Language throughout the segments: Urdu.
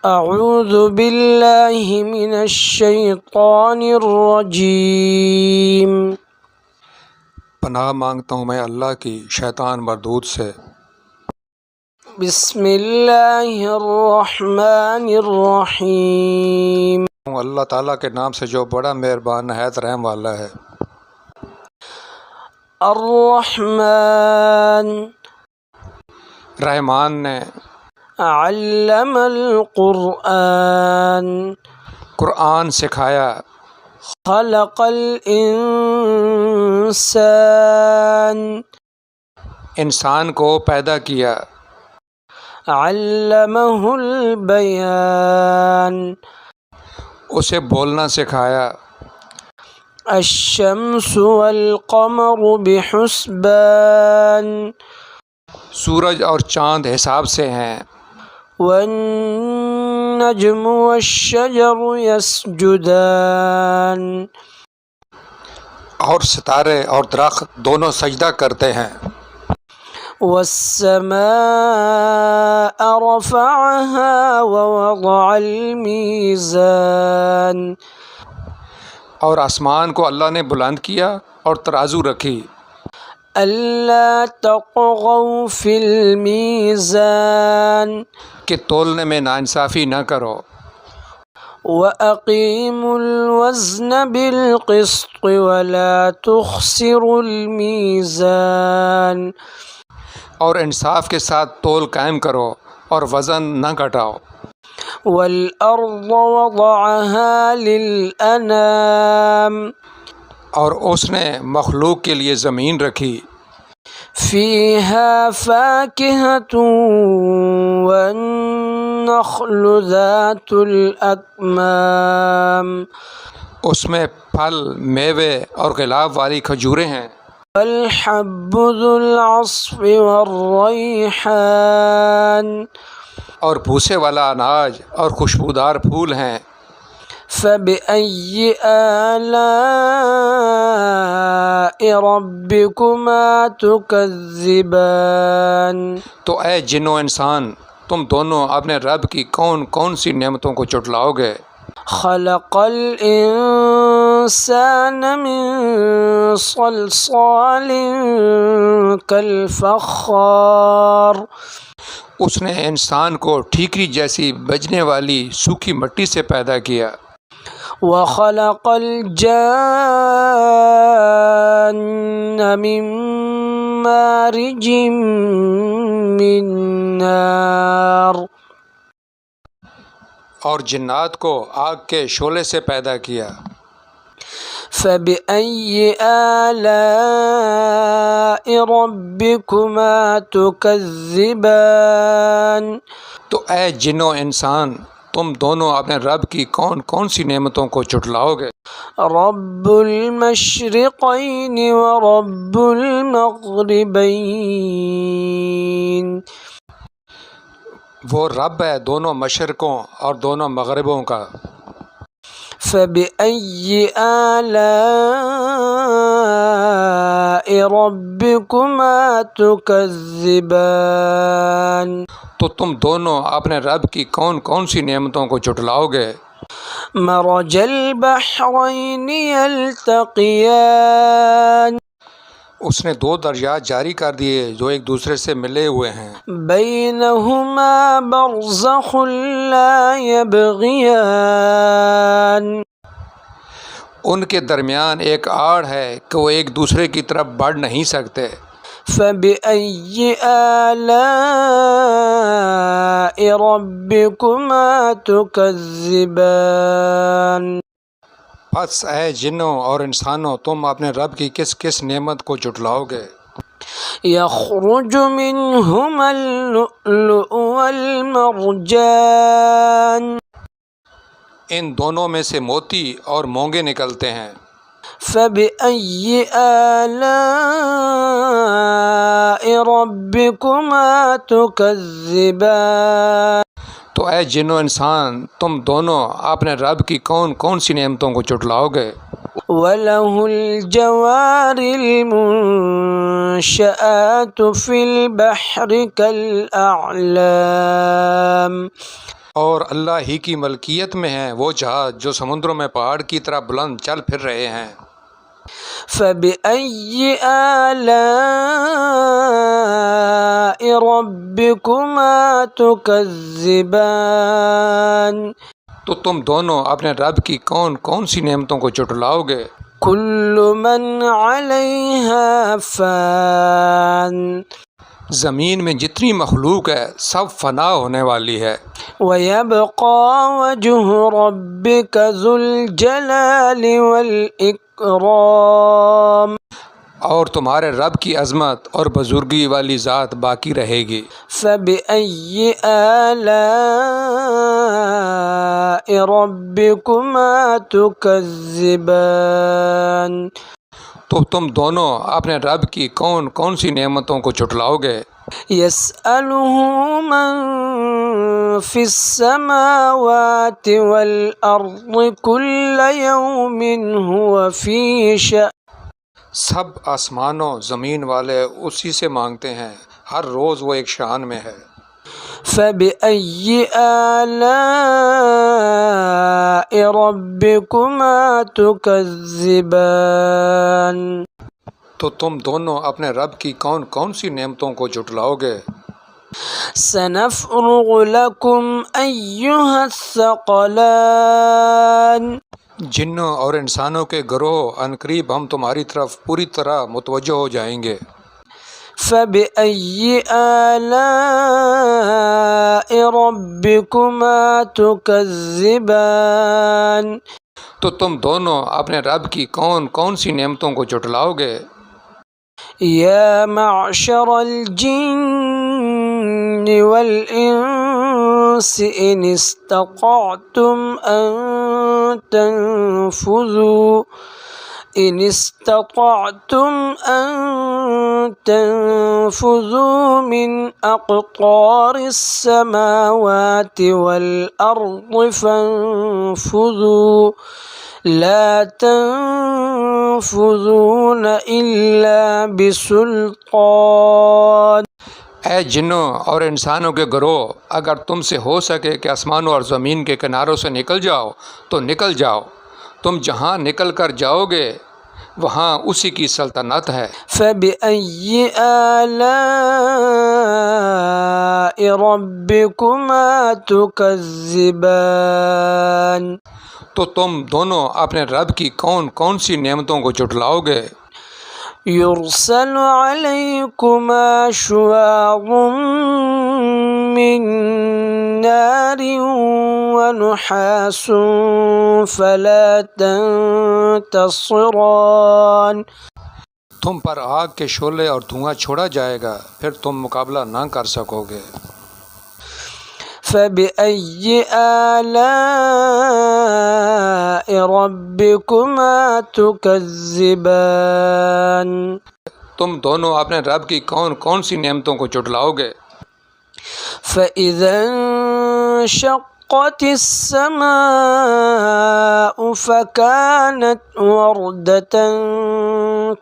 اعوذ باللہ من الشیطان الرجیم۔ پناہ مانگتا ہوں میں اللہ کی شیطان مردود سے۔ بسم اللہ الرحمن الرحیم۔ اللہ تعالیٰ کے نام سے جو بڑا مہربان نہایت رحم والا ہے۔ الرحمن رحمان نے علم القرآن قرآن سکھایا۔ خلق الانسان انسان کو پیدا کیا۔ علمہ البیان اسے بولنا سکھایا۔ الشمس والقمر بحسبان سورج اور چاند حساب سے ہیں۔ والنجم والشجر يسجدان اور ستارے اور درخت دونوں سجدہ کرتے ہیں۔ والسماء رفعها ووضع الميزان اور آسمان کو اللہ نے بلند کیا اور ترازو رکھی۔ ألا تطغوا في الميزان کہ تولنے میں ناانصافی نہ کرو۔ وأقيموا الوزن بالقسط ولا تخسروا الميزان اور انصاف کے ساتھ تول قائم کرو اور وزن نہ گھٹاؤ۔ والأرض وضعها للأنام اور اس نے مخلوق کے لیے زمین رکھی۔ فيها فاكهة والنخل ذات الأكمام اس میں پھل، میوے اور غلاف والی کھجوریں ہیں۔ والحب ذو العصف والریحان اور بھوسے والا اناج اور خوشبودار پھول ہیں۔ فبأي آلاء ربكما تكذبان تو اے جن و انسان، تم دونوں اپنے رب کی کون کون سی نعمتوں کو جھٹلاؤ گے؟ خلق الانسان من صلصال كالفخار اس نے انسان کو ٹھیکری جیسی بجنے والی سوکھی مٹی سے پیدا کیا۔ وخلق الجان من مارج من نار اور جنات کو آگ کے شعلے سے پیدا کیا۔ فبأي آلاء ربكما تكذبان تو اے جن و انسان، تم دونوں اپنے رب کی کون کون سی نعمتوں کو جھٹلاؤ گے؟ رب المشرقين ورب المغربين وہ رب ہے دونوں مشرقوں اور دونوں مغربوں کا۔ فبأي آلاء ربكما تكذبان تو تم دونوں اپنے رب کی کون کون سی نعمتوں کو جھٹلاؤ گے؟ مرج البحرين يلتقيان اس نے دو دریاء جاری کر دیے جو ایک دوسرے سے ملے ہوئے ہیں۔ بينهما برزخ لا يبغيان ان کے درمیان ایک آڑ ہے کہ وہ ایک دوسرے کی طرف بڑھ نہیں سکتے۔ فبأي آلاء ربكما تكذبان پس اے جنوں اور انسانوں، تم اپنے رب کی کس کس نعمت کو جھٹلاؤ گے؟ يخرج منهما اللؤلؤ والمرجان ان دونوں میں سے موتی اور مونگے نکلتے ہیں۔ فبأي آلاء ربكما تكذبان تو اے جن و انسان، تم دونوں اپنے رب کی کون کون سی نعمتوں کو جھٹلاؤ گے؟ وله الجوار المنشآت في البحر كالأعلام اور اللہ ہی کی ملکیت میں ہیں وہ جہاز جو سمندروں میں پہاڑ کی طرح بلند چل پھر رہے ہیں۔ فبأي آلاء ربكما تكذبان تو تم دونوں اپنے رب کی کون کون سی نعمتوں کو جھٹلاؤ گے؟ كل من عليها فان زمین میں جتنی مخلوق ہے سب فنا ہونے والی ہے، ويبقى وجه ربك ذو الجلال والإكرام اور تمہارے رب کی عظمت اور بزرگی والی ذات باقی رہے گی۔ فبأي آلاء ربكما تكذبان تو تم دونوں اپنے رب کی کون کون سی نعمتوں کو جھٹلاؤ گے؟ يسأله من في السماوات والأرض كل يوم هو في شأن سب آسمانوں زمین والے اسی سے مانگتے ہیں، ہر روز وہ ایک شان میں ہے۔ فبأي آلاء ربكما تكذبان تو تم دونوں اپنے رب کی کون کون سی نعمتوں کو جھٹلاؤ گے؟ سنفرغ لكم أيها الثقلان جنوں اور انسانوں کے گروہ عنقریب ہم تمہاری طرف پوری طرح متوجہ ہو جائیں گے۔ فبأي آلاء ربكما تكذبان تو تم دونوں اپنے رب کی کون کون سی نعمتوں کو جھٹلاؤ گے؟ يا معشر الجن والإنس إن استطعتم أن تنفذوا من أقطار السماوات والأرض فانفذوا لا تنفذون إلا بسلطان اے جنوں اور انسانوں کے گروہ، اگر تم سے ہو سکے کہ آسمانوں اور زمین کے کناروں سے نکل جاؤ تو نکل جاؤ، تم جہاں نکل کر جاؤ گے وہاں اسی کی سلطنت ہے۔ فبأي آلاء ربكما تكذبان تو تم دونوں اپنے رب کی کون کون سی نعمتوں کو جھٹلاؤ گے؟ يرسل عليكما شواظ من نار ونحاس فلا تنتصران تم پر آگ کے شعلے اور دھواں چھوڑا جائے گا، پھر تم مقابلہ نہ کر سکو گے۔ فبأي آلاء ربكما تكذبان تم دونوں اپنے رب کی کون کون سی نعمتوں کو جھٹلاؤ گے؟ فإذا انشقت السماء فكانت وردة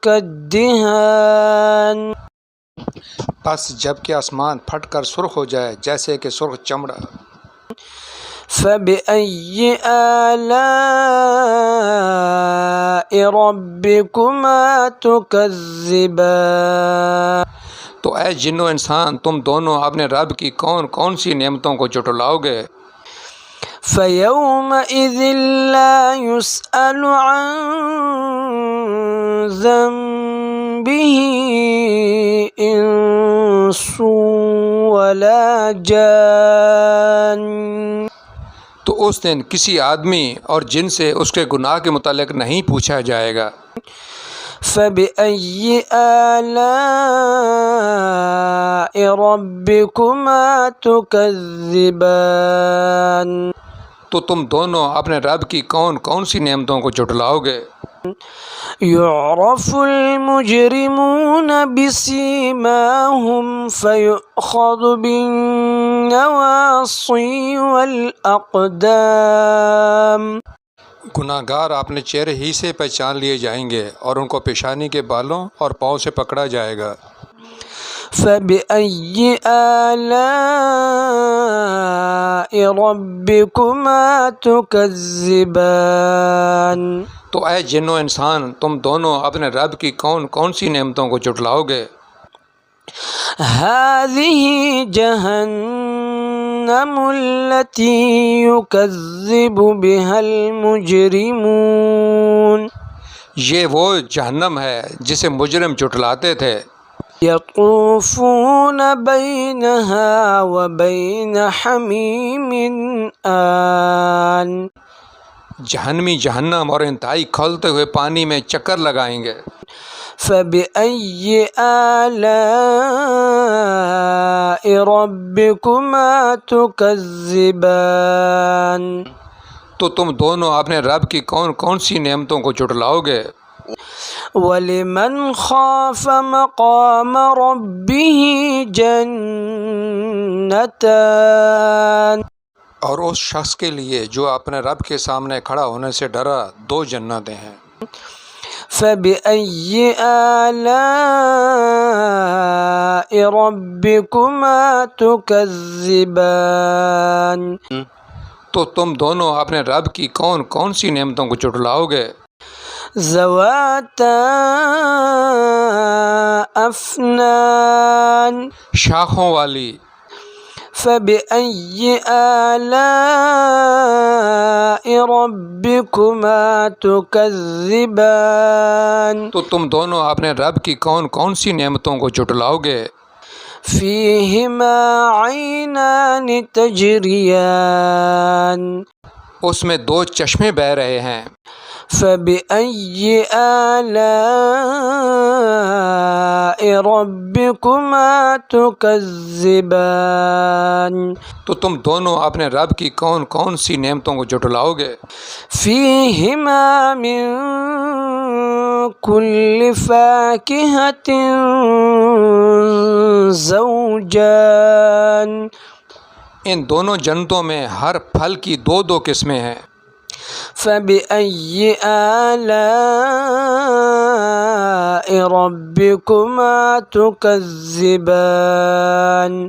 كالدهان بس جب کہ آسمان پھٹ کر سرخ ہو جائے جیسے کہ سرخ چمڑا۔ فبأي آلاء ربكما تكذبان تو اے جنو انسان تم دونوں اپنے رب کی کون کون سی نعمتوں کو جھٹلاؤ گے؟ فيومئذ لا يسأل عن ذنبه إنس ولا جان تو اس دن کسی آدمی اور جن سے اس کے گناہ کے متعلق نہیں پوچھا جائے گا۔ فبأي آلاء ربكما تكذبان تو تم دونوں اپنے رب کی کون کون سی نعمتوں کو جھٹلاؤ گے؟ يعرف المجرمون بسيماهم فيؤخذ بالنواصي والأقدام گناہ گار اپنے چہرے ہی سے پہچان لیے جائیں گے اور ان کو پیشانی کے بالوں اور پاؤں سے پکڑا جائے گا۔ فبأي آلاء ربكما تكذبان؟ تو اے جن و انسان، تم دونوں اپنے رب کی کون کون سی نعمتوں کو جھٹلاؤ گے؟ هذه جهنم التي يكذب بها المجرمون، یہ وہ جہنم ہے جسے مجرم جھٹلاتے تھے۔ يطوفون بينها وبين حميم آن، جہنمی جہنم اور انتہائی کھولتے ہوئے پانی میں چکر لگائیں گے۔ فبأي آلاء ربكما تكذبان؟ تو تم دونوں اپنے رب کی کون کون سی نعمتوں کو جھٹلاؤ گے؟ وَلِمَنْ خَافَ مَقَامَ رَبِّهِ جَنَّتَانِ، اور اس شخص کے لیے جو اپنے رب کے سامنے کھڑا ہونے سے ڈرا، دو جنتیں ہیں۔ فَبِأَيِّ آلَاءِ رَبِّكُمَا تُكَذِّبَانِ؟ تو تم دونوں اپنے رب کی کون کون سی نعمتوں کو جھٹلاؤ گے؟ ذواتا افنان، شاخوں والی۔ فبأي آلاء ربكما تكذبان؟ تو تم دونوں اپنے رب کی کون کون سی نعمتوں کو جھٹلاؤ گے؟ فيهما عينان تجريان، اس میں دو چشمے بہہ رہے ہیں۔ فبأي آلاء ربكما تكذبان؟ تو تم دونوں اپنے رب کی کون کون سی نعمتوں کو جھٹلاؤ گے؟ فيهما من كل فاكهة زوجان، ان دونوں جنتوں میں ہر پھل کی دو دو قسمیں ہیں۔ فبأي آلاء ربكما تكذبان؟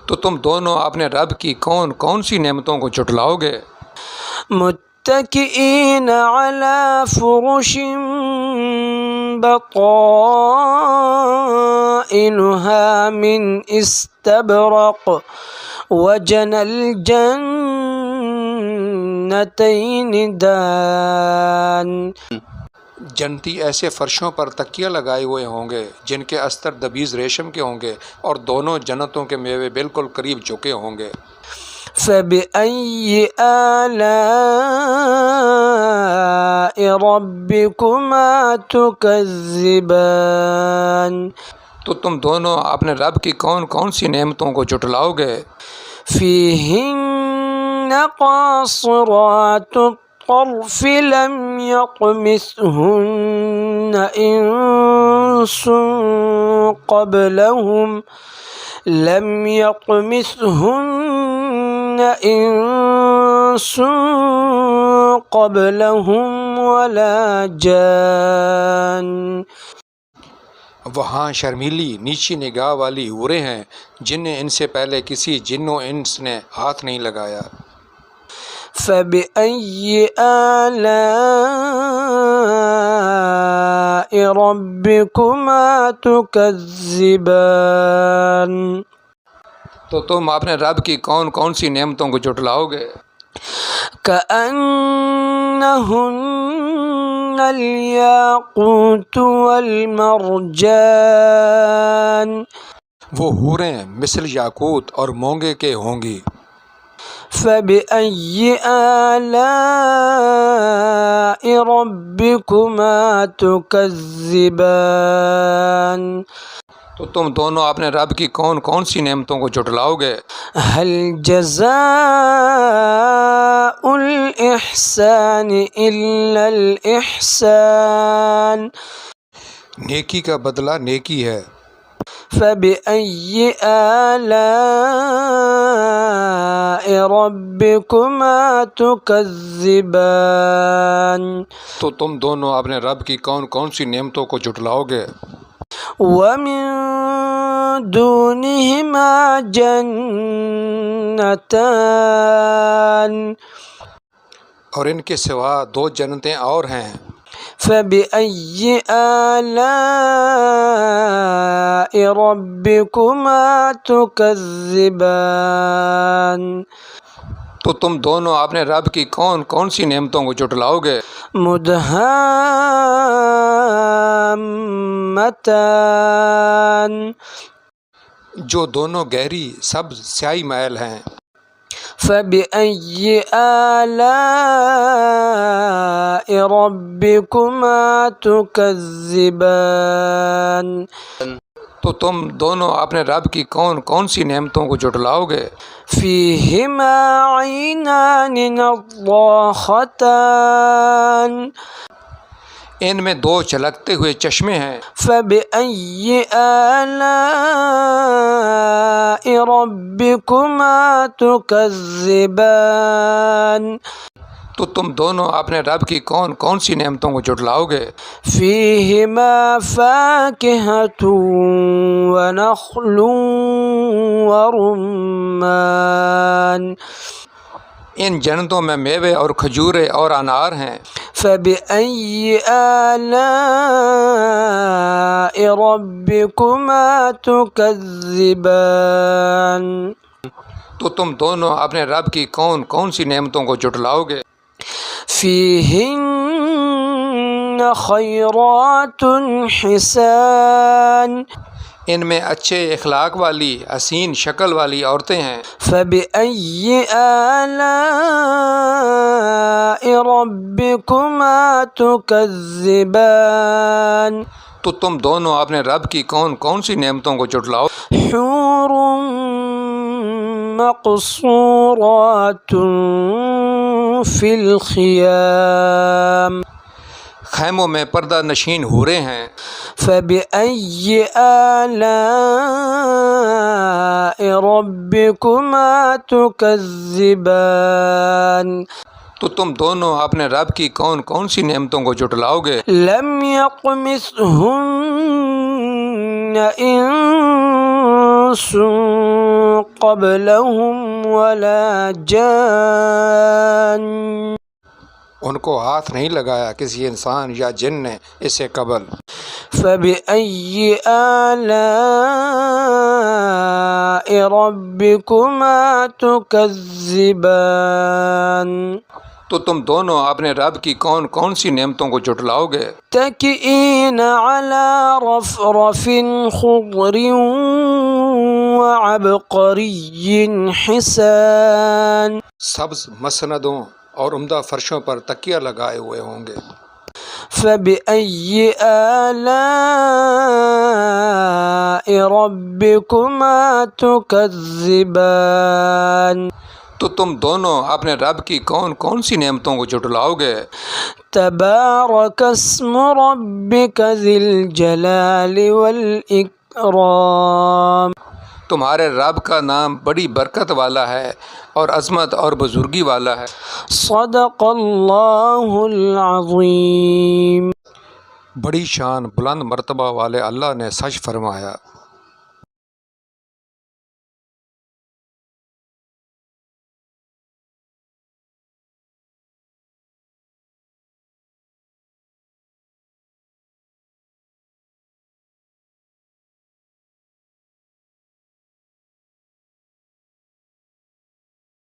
تو تم دونوں اپنے رب کی کون کون سی نعمتوں کو جھٹلاؤ گے؟ متکئین علی فرش بطائنها من استبرق وجنى الجنتین دان. جنتی ایسے فرشوں پر تکیہ لگائے ہوئے ہوں گے جن کے استر دبیز ریشم کے ہوں گے اور دونوں جنتوں کے میوے بالکل قریب جھکے ہوں گے۔ فَبِأَيِّ آلَاءِ رَبِّكُمَا تُكَذِّبَانِ؟ تو تم دونوں اپنے رب کی کون کون سی نعمتوں کو جھٹلاؤ گے؟ فِيهِنَّ قَاصِرَاتُ الطَّرْفِ لَمْ يَطْمِثْهُنَّ إِنسٌ قَبْلَهُمْ وَلَا جَانٌ. وہاں شرمیلی نیچی نگاہ والی حوریں ہیں جنہیں ان سے پہلے کسی جن و انس نے ہاتھ نہیں لگایا۔ فَبِأَيِّ آلَاءِ رَبِّكُمَا تُكَذِّبَانِ؟ تو تم اپنے رب کی کون کون سی نعمتوں کو جھٹلاؤ گے؟ كَأَنَّهُنَّ الْيَاقُوتُ وَالْمَرْجَانُ. وہ حوریں مثل یاقوت اور مونگے کے ہوں گی۔ فَبِأَيِّ آلَاءِ رَبِّكُمَا تُكَذِّبَانِ؟ تو تم دونوں اپنے رب کی کون کون سی نعمتوں کو جھٹلاؤ گے؟ هَلْ جَزَاءُ الْإِحْسَانِ إِلَّا الْإِحْسَانُ. نیکی کا بدلہ نیکی ہے۔ فَبِأَيِّ آلَاءِ رَبِّكُمَا تُكَذِّبَانِ؟ تو تم دونوں اپنے رب کی کون کون سی نعمتوں کو جھٹلاؤ گے؟ ومن دونهما جنتان اور ان کے سوا دو جنتیں اور ہیں. فبأي آلاء ربكما تكذبان تو تم دونوں اپنے رب کی کون کون سی نعمتوں کو جھٹلاؤ گے؟ مدہامتان جو دونوں گہری سبز سیاہی محل ہیں. فبأي آلاء ربكما تكذبان تو تم دونوں اپنے رب کی کون کون سی نعمتوں کو جھٹلاؤ گے؟ فيهما عينان نضاختان ان میں دو چلکتے ہوئے چشمے ہیں. فبأي آلاء ربكما تكذبان تو تم دونوں اپنے رب کی کون کون سی نعمتوں کو جھٹلاؤ گے؟ فيهما فاكهة ونخل ورمان ان جنتوں میں میوے اور کھجورے اور انار ہیں. فبأي آلاء ربكما تكذبان تو تم دونوں اپنے رب کی کون کون سی نعمتوں کو جھٹلاؤ گے؟ فيهن خيرات حسان ان میں اچھے اخلاق والی حسین شکل والی عورتیں ہیں. فبأي آلاء ربكما تكذبان تو تم دونوں اپنے رب کی کون کون سی نعمتوں کو جھٹلاؤ؟ حور مقصورات في الخيام خیموں میں پردہ نشین حوریں ہیں. فبأي آلاء ربكما تكذبان تو تم دونوں اپنے رب کی کون کون سی نعمتوں کو جھٹلاؤ گے؟ لم يطمثهن إنس قبلهم ولا جان ان کو ہاتھ نہیں لگایا کسی انسان یا جن نے اس سے قبل. فبأي آلاء ربكما تكذبان تو تم دونوں اپنے رب کی کون کون سی نعمتوں کو جھٹلاؤ گے؟ متكئين على رفرف خضر وعبقري حسان سبز مسندوں اور عمدہ فرشوں پر تکیہ لگائے ہوئے ہوں گے. فبأي آلاء ربكما تكذبان تو تم دونوں اپنے رب کی کون کون سی نعمتوں کو جھٹلاؤ گے؟ تبارك اسم ربك ذي الجلال والإكرام تمہارے رب کا نام بڑی برکت والا ہے اور عظمت اور بزرگی والا ہے. صدق اللہ العظیم بڑی شان بلند مرتبہ والے اللہ نے سچ فرمایا.